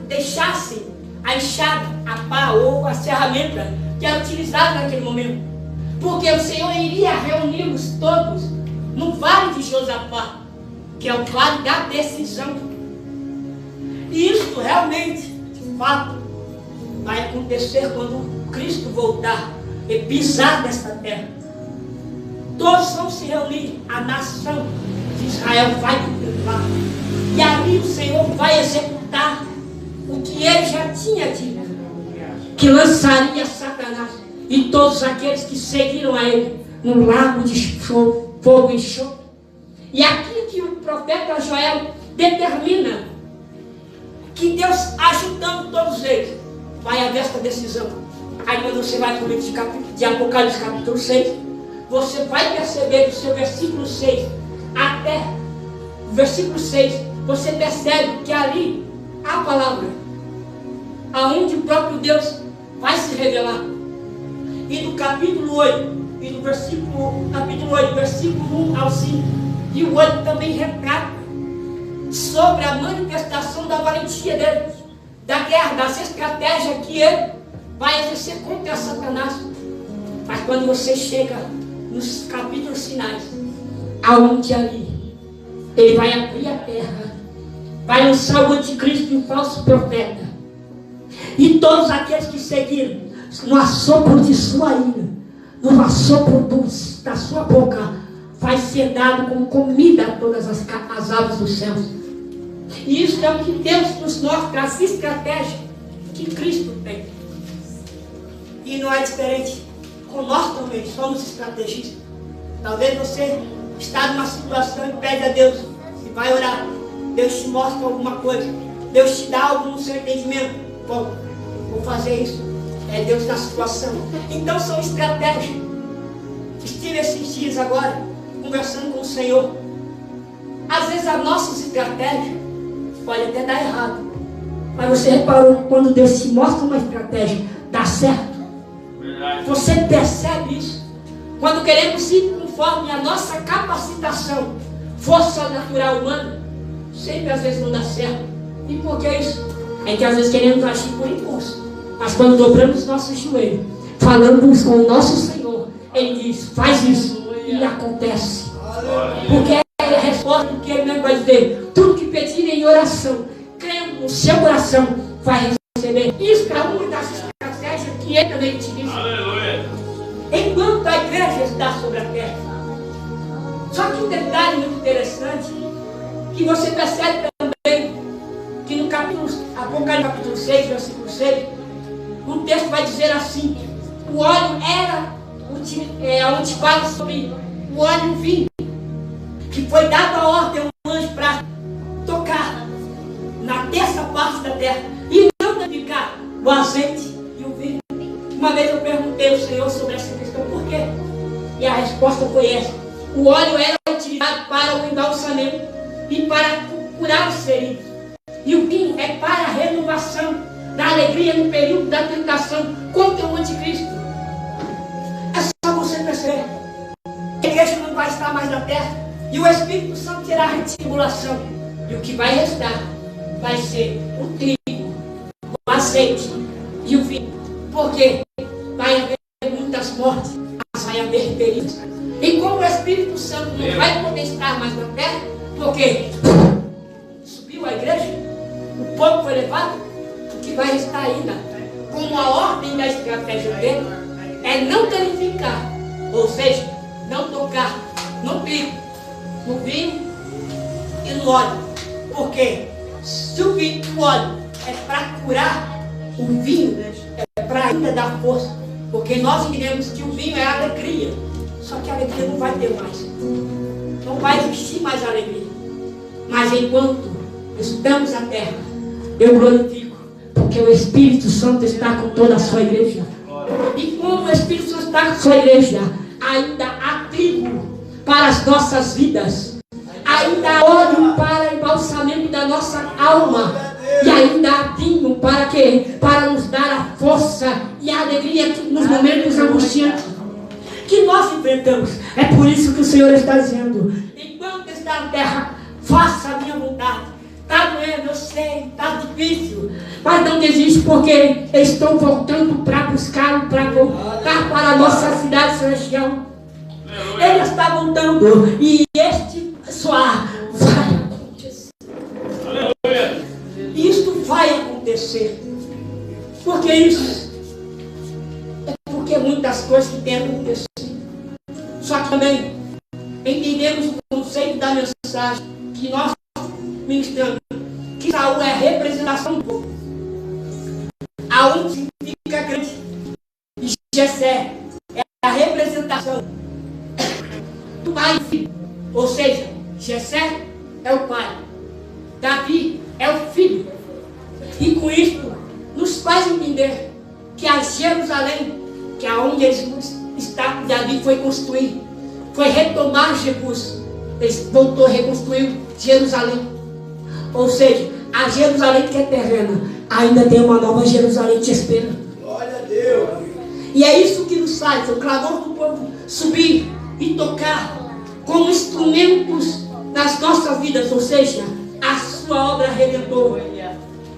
deixassem a enxada, a pá ou a ferramenta que era utilizada naquele momento. Porque o Senhor iria reuni-los todos no vale de Josafá, que é o vale da decisão. E isso realmente, de fato, vai acontecer quando Cristo voltar e pisar nesta terra. todos vão se reunir, a nação de Israel vai contemplar. E ali o Senhor vai executar o que ele já tinha dito, que lançaria Satanás e todos aqueles que seguiram a ele no lago de fogo e enxofre. E aqui que o profeta Joel determina que Deus, ajudando todos eles, vai haver esta decisão. Aí quando você vai para o livro de Apocalipse capítulo 6, você vai perceber do seu versículo 6 até o versículo 6, você percebe que ali há a palavra, aonde o próprio Deus vai se revelar. E no capítulo 8, e no capítulo 8, versículo 1 ao 5, e o 8 também retrata sobre a manifestação da valentia dele, da guerra, das estratégias que ele vai exercer contra Satanás. Mas quando você chega nos capítulos finais, aonde ali ele vai abrir a terra, vai lançar o anticristo e o falso profeta, e todos aqueles que seguiram, no assopro de sua ira, no assopro da sua boca, vai ser dado como comida a todas as aves dos céus. E isso é o que Deus nos mostra, as estratégias que Cristo tem. E não é diferente com nós também, somos estrategistas. Talvez você está numa situação e pede a Deus, e vai orar, Deus te mostra alguma coisa, Deus te dá algo no seu entendimento. Bom, vou fazer isso. É Deus na situação. Então são estratégias. Estive esses dias agora conversando com o Senhor. Às vezes as nossas estratégias podem até dar errado, mas você reparou que quando Deus te mostra uma estratégia, dá certo? Você percebe isso? Quando queremos ir conforme a nossa capacitação, força natural humana, sempre às vezes não dá certo. E por que isso? É que às vezes queremos agir por impulso, mas quando dobramos nossos joelhos, falamos com o nosso Senhor, Ele diz, faz isso, e acontece. Porque é a resposta do que Ele mesmo vai dizer. Tudo que pedirem em oração, crendo no seu coração, vai receber. Isso é uma das estratégias que Ele também utiliza. Aleluia. Enquanto a igreja está sobre a terra. Só que um detalhe muito interessante, que você percebe também, que no Apocalipse capítulo 6, versículo 6, o texto vai dizer assim, o óleo era, onde fala sobre o óleo e o vinho, que foi dado a ordem a um anjo para tocar na terça parte da terra, e não danificar o azeite e o vinho. Uma vez eu perguntei ao Senhor sobre essa questão, por quê? E a resposta foi essa. O óleo era utilizado para o embalsamento e para curar os feridos. E o vinho é para a renovação da alegria no período da tentação contra o anticristo. É só você perceber. A igreja não vai estar mais na terra e o Espírito Santo terá a tribulação. E o que vai restar vai ser o trigo, o azeite e o vinho. Porque vai haver muitas mortes, mas vai haver feridos. E como o Espírito Santo não vai poder estar mais na terra, porque subiu a igreja, o povo foi levado, o que vai estar ainda, como a ordem da estratégia dele, é não danificar, ou seja, não tocar no trigo, no vinho e no óleo. Porque se o vinho e o óleo é para curar, o vinho é para ainda dar força. Porque nós entendemos que o vinho é alegria. Só que a alegria não vai ter mais. Não vai existir mais alegria. Mas enquanto estamos na terra, eu glorifico, porque o Espírito Santo está com toda a sua igreja. E como o Espírito Santo está com a sua igreja, ainda há trigo para as nossas vidas. Ainda há óleo para o embalsamento da nossa alma. E ainda há vinho para quê? Para nos dar a força e a alegria nos momentos angustiantes que nós enfrentamos. É por isso que o Senhor está dizendo, enquanto está na terra, faça a minha vontade. Está doendo, eu sei, está difícil, mas não desiste, porque estou voltando para buscá-lo, para voltar para a nossa cidade celestial. Ele está voltando e este soar vai acontecer. Aleluia. Isto vai acontecer. Por que isso? É porque muitas coisas que têm acontecido. Só que também mensagem que nós ministramos, que Saul é a representação do povo. Aonde significa grande. E Jessé é a representação do pai e filho. Ou seja, Jessé é o pai, Davi é o filho. E com isso nos faz entender que a Jerusalém, que é onde está, Davi foi construir, foi retomar Jebus. Ele voltou, reconstruiu Jerusalém. Ou seja, a Jerusalém que é terrena, ainda tem uma nova Jerusalém te esperando. Glória a Deus. E é isso que nos faz, o clamor do povo, subir e tocar como instrumentos nas nossas vidas, ou seja, a sua obra redentora.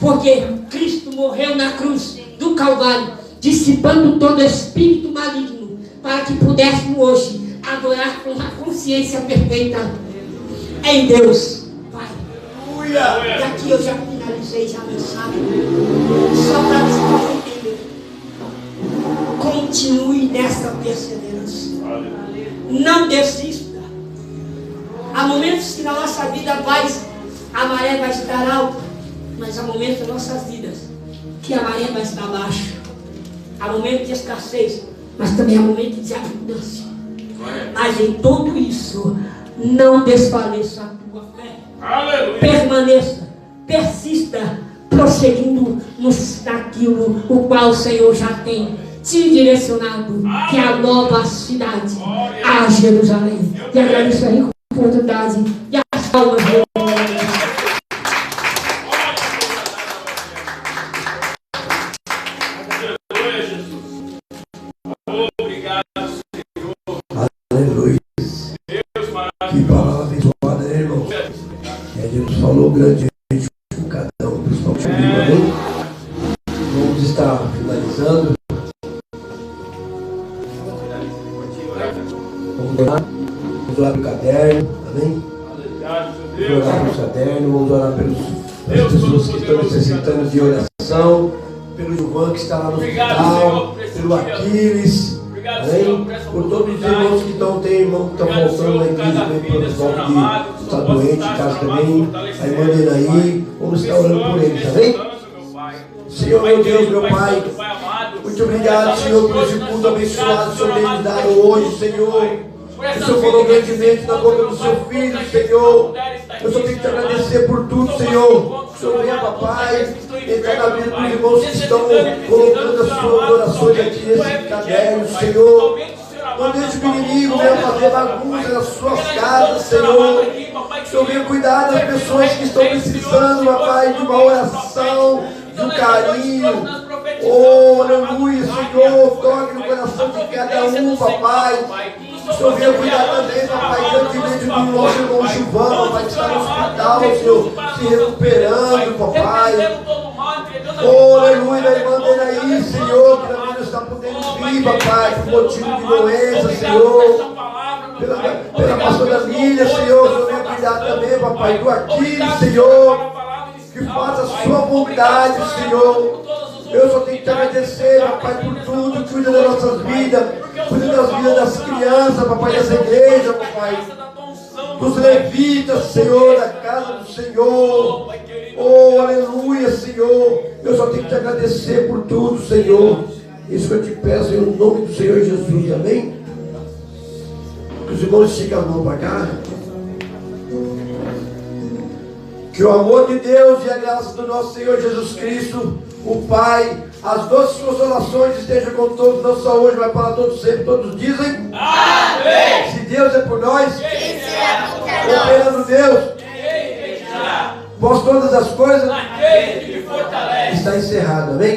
Porque Cristo morreu na cruz do Calvário, dissipando todo espírito maligno, para que pudéssemos hoje adorar com a consciência perfeita em Deus. Pai. Aleluia. E aqui eu já finalizei já a mensagem. Só para vocês entenderem. Continue nessa perseverança. Não desista. Há momentos que na nossa vida a maré vai estar alta, mas há momentos nas nossas vidas que a maré vai estar baixa. Há momentos de escassez, mas também há momentos de abundância. Mas em tudo isso, não desfaleça a tua fé. Aleluia. Permaneça, persista, prosseguindo naquilo o qual o Senhor já tem te direcionado, que é a nova cidade, a Jerusalém. E agradeço aí a oportunidade e as palmas de Aleluia. Que palavra abençoada, né, irmão? E a Deus falou grandemente com cada um, principalmente comigo, amém? Vamos estar finalizando. Vamos orar. Vamos orar pelo caderno, amém? Vamos orar pelo caderno, vamos orar pelas pessoas que estão necessitando de oração, pelo Gilvan que está lá no hospital, pelo Aquiles, amém? Por todos os irmãos que tem irmão que estão voltando na igreja também por volta de estar doente, em casa também, a irmã Denaí, vamos estar orando por eles, amém? Senhor, meu Deus, meu Pai, muito obrigado, Senhor, por esse culto abençoado que o Senhor tem me dado hoje, Senhor. O Senhor falou grandemente na boca do seu filho, Senhor. Eu só tenho que te agradecer por tudo, Senhor. O Senhor venha, papai, entrar na vida dos irmãos que estão colocando as suas orações aqui nesse caderno, Senhor. Não deixe o inimigo venha fazer bagunça nas suas casas, Senhor. O Senhor venha cuidar das pessoas que estão precisando, papai, de uma oração, de um carinho. Oh, aleluia, Senhor. Toque no coração de cada um, papai. O Senhor venha cuidar também, papai, grandemente do nosso irmão Gilvan, papai, que está no hospital, Senhor, se recuperando, papai. Oh, aleluia, da irmã Denaí, Senhor, que também não está podendo vir, papai, por motivo de doença, Senhor. Pela pastora Lília, Senhor, o Senhor venha cuidar também, papai, do Aquiles, Senhor, que faça a sua vontade, Senhor. Eu só tenho que te agradecer, papai, por tudo. Cuida das nossas vidas, cuida das vidas das crianças, papai, dessa igreja, papai, dos levitas, Senhor, da casa do Senhor. Oh, aleluia, Senhor. Eu só tenho que te agradecer por tudo, Senhor. Isso que eu te peço em nome do Senhor Jesus, amém? Que os irmãos esticam a mão para cá. Que o amor de Deus e a graça do nosso Senhor Jesus Cristo, o Pai, as doces consolações estejam com todos, não só hoje, mas para todos sempre. Todos dizem amém. Se Deus é por nós, quem será contra nós? Deus, quem posso todas as coisas, está encerrado, amém?